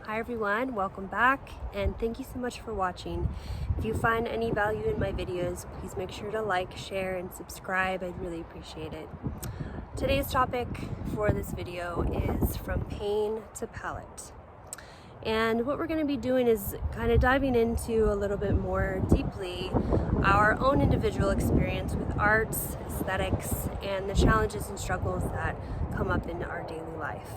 Hi everyone, welcome back, and thank you so much for watching. If you find any value in my videos, please make sure to like, share, and subscribe. I'd really appreciate it. Today's topic for this video is from pain to palette. And what we're going to be doing is kind of diving into a little bit more deeply our own individual experience with arts, aesthetics, and the challenges and struggles that come up in our daily life.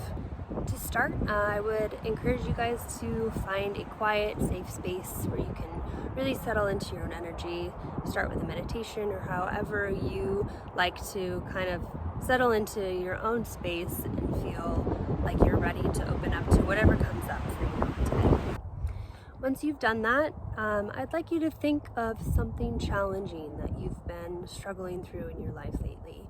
To start, I would encourage you guys to find a quiet, safe space where you can really settle into your own energy. Start with a meditation or however you like to kind of settle into your own space and feel like you're ready to open up to whatever comes up for you today. Once you've done that, I'd like you to think of something challenging that you've been struggling through in your life lately.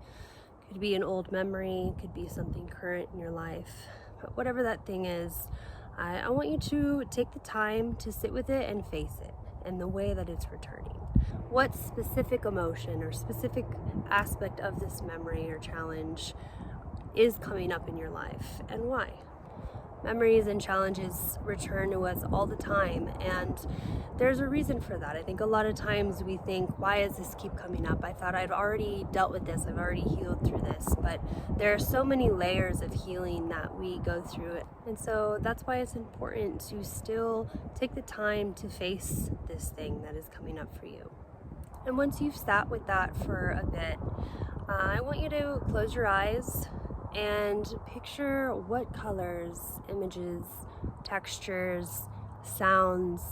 Could be an old memory, could be something current in your life. But whatever that thing is, I want you to take the time to sit with it and face it in the way that it's returning. What specific emotion or specific aspect of this memory or challenge is coming up in your life and why? Memories and challenges return to us all the time, and there's a reason for that. I think a lot of times we think, why does this keep coming up? I thought I've already dealt with this, I've already healed through this, but there are so many layers of healing that we go through it. And so that's why it's important to still take the time to face this thing that is coming up for you. And once you've sat with that for a bit, I want you to close your eyes and picture what colors, images, textures, sounds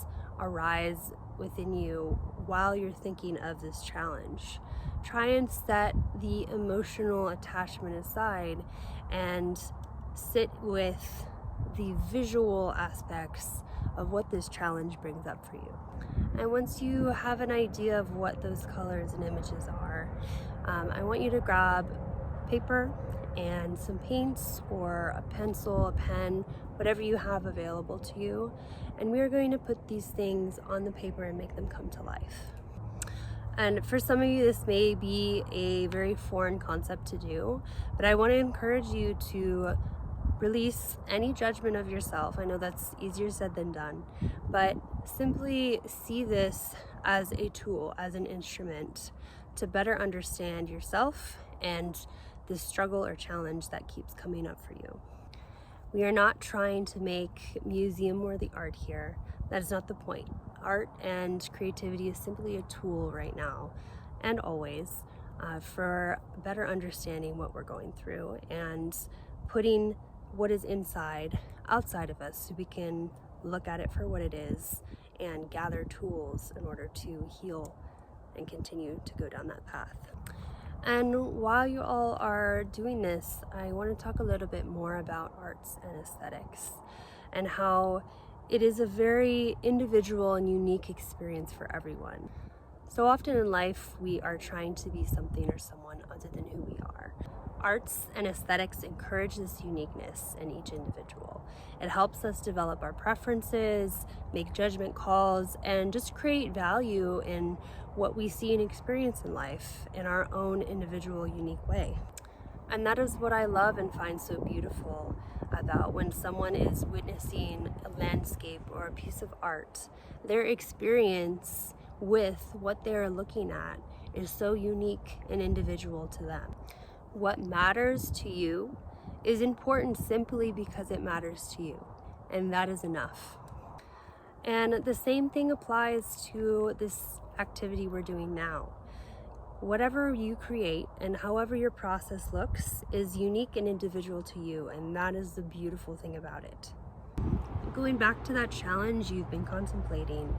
arise within you while you're thinking of this challenge. Try and set the emotional attachment aside and sit with the visual aspects of what this challenge brings up for you. And once you have an idea of what those colors and images are, I want you to grab paper and some paints or a pencil, a pen, whatever you have available to you. And we are going to put these things on the paper and make them come to life. And for some of you, this may be a very foreign concept to do, but I want to encourage you to release any judgment of yourself. I know that's easier said than done, but simply see this as a tool, as an instrument to better understand yourself and the struggle or challenge that keeps coming up for you. We are not trying to make museum-worthy art here. That is not the point. Art and creativity is simply a tool right now and always for better understanding what we're going through and putting what is inside outside of us so we can look at it for what it is and gather tools in order to heal and continue to go down that path. And while you all are doing this, I want to talk a little bit more about arts and aesthetics and how it is a very individual and unique experience for everyone. So often in life, we are trying to be something or someone other than who we are. Arts and aesthetics encourage this uniqueness in each individual. It helps us develop our preferences, make judgment calls, and just create value in what we see and experience in life in our own individual, unique way. And that is what I love and find so beautiful about when someone is witnessing a landscape or a piece of art. Their experience with what they're looking at is so unique and individual to them. What matters to you is important simply because it matters to you, and that is enough. And the same thing applies to this activity we're doing now. Whatever you create and however your process looks is unique and individual to you, and that is the beautiful thing about it. Going back to that challenge you've been contemplating,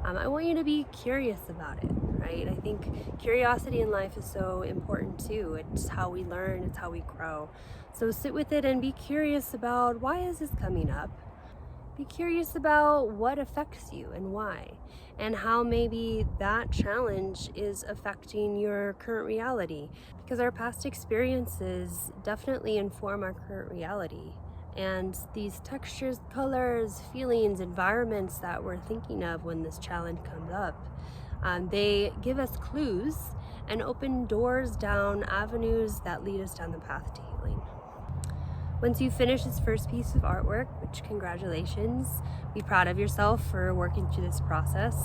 I want you to be curious about it, right? I think curiosity in life is so important too. It's how we learn, it's how we grow. So sit with it and be curious about, why is this coming up? Be curious about what affects you and why, and how maybe that challenge is affecting your current reality, because our past experiences definitely inform our current reality. And these textures, colors, feelings, environments that we're thinking of when this challenge comes up, they give us clues and open doors down avenues that lead us down the path to healing. Once you finish this first piece of artwork, which congratulations, be proud of yourself for working through this process.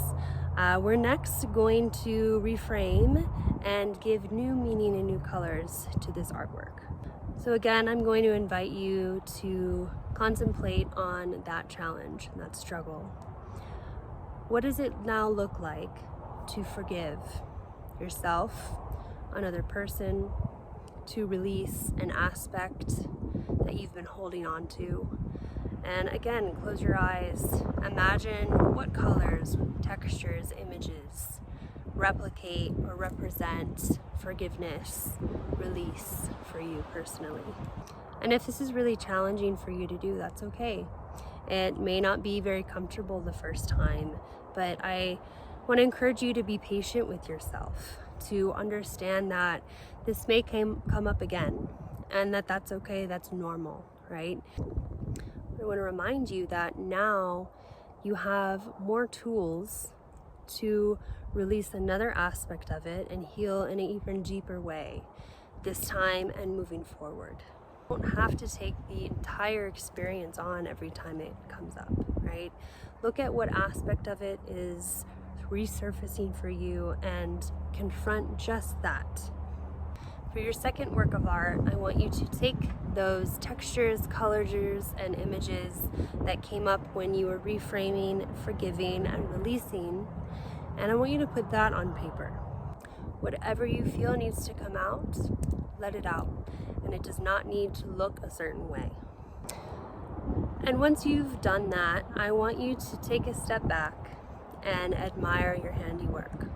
We're next going to reframe and give new meaning and new colors to this artwork. So again, I'm going to invite you to contemplate on that challenge, that struggle. What does it now look like to forgive yourself, another person, to release an aspect that you've been holding on to? And again, close your eyes. Imagine what colors, textures, images replicate or represent forgiveness, release for you personally. And if this is really challenging for you to do, that's okay. It may not be very comfortable the first time, but I want to encourage you to be patient with yourself, to understand that this may come up again, and that's okay, that's normal, right? I want to remind you that now you have more tools to release another aspect of it and heal in an even deeper way this time and moving forward. You don't have to take the entire experience on every time it comes up, right? Look at what aspect of it is resurfacing for you and confront just that. For your second work of art, I want you to take those textures, colors, and images that came up when you were reframing, forgiving, and releasing, and I want you to put that on paper. Whatever you feel needs to come out, let it out, and it does not need to look a certain way. And once you've done that, I want you to take a step back and admire your handiwork.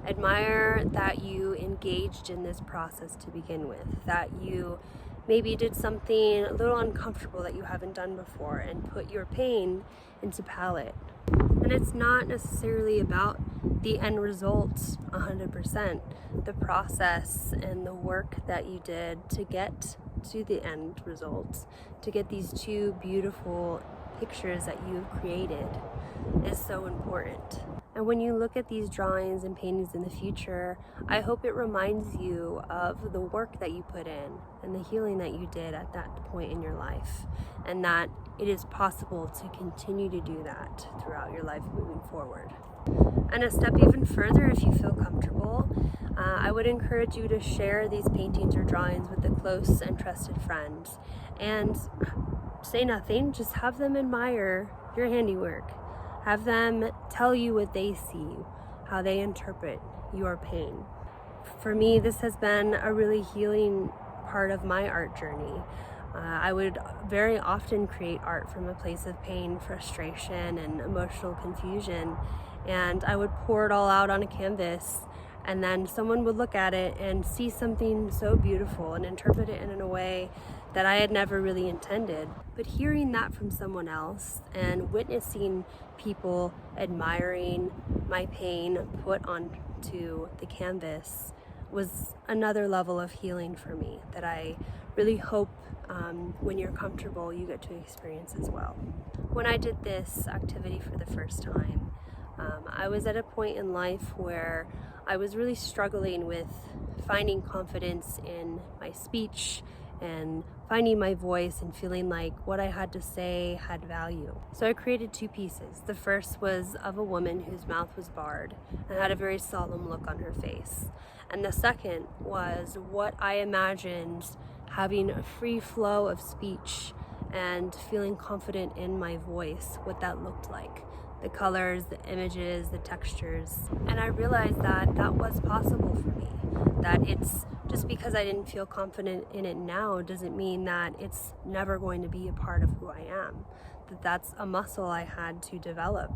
Admire that you engaged in this process to begin with, that you maybe did something a little uncomfortable that you haven't done before and put your pain into palette. And it's not necessarily about the end result 100%, the process and the work that you did to get to the end result, to get these two beautiful pictures that you've created is so important. And when you look at these drawings and paintings in the future, I hope it reminds you of the work that you put in and the healing that you did at that point in your life, and that it is possible to continue to do that throughout your life moving forward. And a step even further, if you feel comfortable, I would encourage you to share these paintings or drawings with a close and trusted friend, and say nothing, just have them admire your handiwork. Have them tell you what they see, how they interpret your pain. For me, this has been a really healing part of my art journey. I would very often create art from a place of pain, frustration, and emotional confusion, and I would pour it all out on a canvas, and then someone would look at it and see something so beautiful and interpret it in a way that I had never really intended. But hearing that from someone else and witnessing people admiring my pain put onto the canvas was another level of healing for me that I really hope when you're comfortable you get to experience as well. When I did this activity for the first time, I was at a point in life where I was really struggling with finding confidence in my speech and finding my voice and feeling like what I had to say had value. So I created two pieces. The first was of a woman whose mouth was barred and had a very solemn look on her face. And the second was what I imagined having a free flow of speech and feeling confident in my voice, what that looked like. The colors, the images, the textures. And I realized that that was possible for me. That it's just because I didn't feel confident in it now doesn't mean that it's never going to be a part of who I am. That's a muscle I had to develop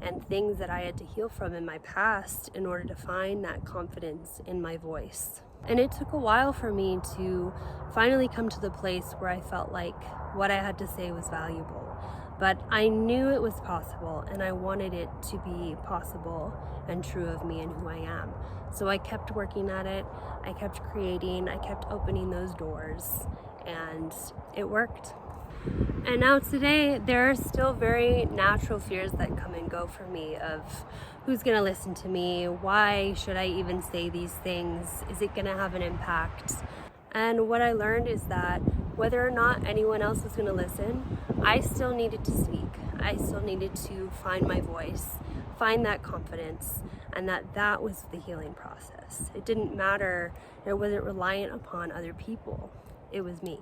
and things that I had to heal from in my past in order to find that confidence in my voice. And it took a while for me to finally come to the place where I felt like what I had to say was valuable. But I knew it was possible, and I wanted it to be possible and true of me and who I am. So I kept working at it, I kept creating, I kept opening those doors, and it worked. And now today, there are still very natural fears that come and go for me of who's gonna listen to me, why should I even say these things, is it gonna have an impact? And what I learned is that whether or not anyone else was going to listen, I still needed to speak. I still needed to find my voice, find that confidence, and that was the healing process. It didn't matter, it wasn't reliant upon other people, it was me.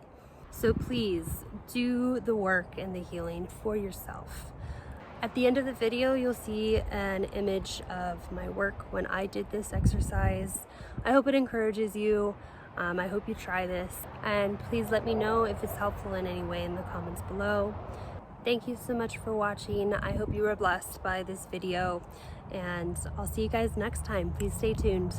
So please do the work and the healing for yourself. At the end of the video, you'll see an image of my work when I did this exercise. I hope it encourages you. I hope you try this, and please let me know if it's helpful in any way in the comments below. Thank you so much for watching. I hope you were blessed by this video, and I'll see you guys next time. Please stay tuned.